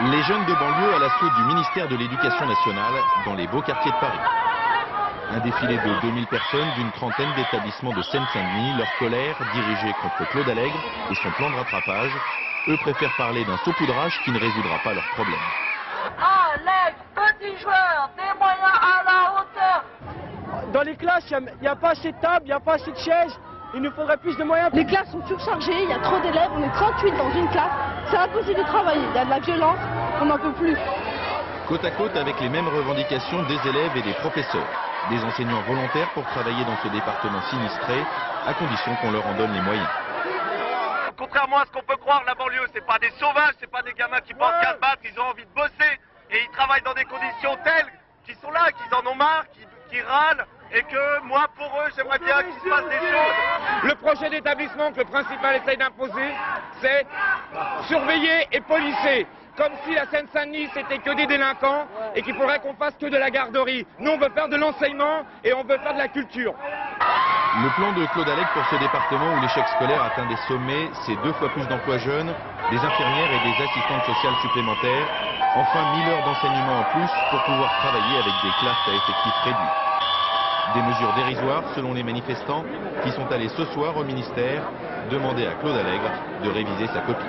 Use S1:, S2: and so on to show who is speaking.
S1: Les jeunes de banlieue à l'assaut du ministère de l'Éducation nationale dans les beaux quartiers de Paris. Un défilé de 2000 personnes d'une trentaine d'établissements de Seine-Saint-Denis, leur colère dirigée contre Claude Allègre et son plan de rattrapage. Eux préfèrent parler d'un saupoudrage qui ne résoudra pas leurs problèmes.
S2: Allègre, petit joueur, des moyens à la hauteur.
S3: Dans les classes, il n'y a pas assez de tables, il n'y a pas assez de chaises. Il nous faudrait plus de moyens.
S4: Les classes sont surchargées, il y a trop d'élèves, on est 38 dans une classe. C'est impossible de travailler, il y a de la violence, on n'en peut plus.
S1: Côte à côte avec les mêmes revendications des élèves et des professeurs. Des enseignants volontaires pour travailler dans ce département sinistré, à condition qu'on leur en donne les moyens.
S5: Contrairement à ce qu'on peut croire, la banlieue, c'est pas des sauvages, c'est pas des gamins qui pensent qu'à se battre, ils ont envie de bosser et ils travaillent dans des conditions telles qu'ils sont là, qu'ils en ont marre, qu'ils râlent et que moi, pour eux, j'aimerais bien qu'il se passe des choses.
S6: Le projet d'établissement que le principal essaye d'imposer, c'est surveiller et policer. Comme si la Seine-Saint-Denis c'était que des délinquants et qu'il faudrait qu'on fasse que de la garderie. Nous on veut faire de l'enseignement et on veut faire de la culture.
S1: Le plan de Claude Allègre pour ce département où l'échec scolaire atteint des sommets, c'est 2 fois plus d'emplois jeunes, des infirmières et des assistantes sociales supplémentaires, enfin 1000 heures d'enseignement en plus pour pouvoir travailler avec des classes à effectifs réduits. Des mesures dérisoires selon les manifestants qui sont allés ce soir au ministère demander à Claude Allègre de réviser sa copie.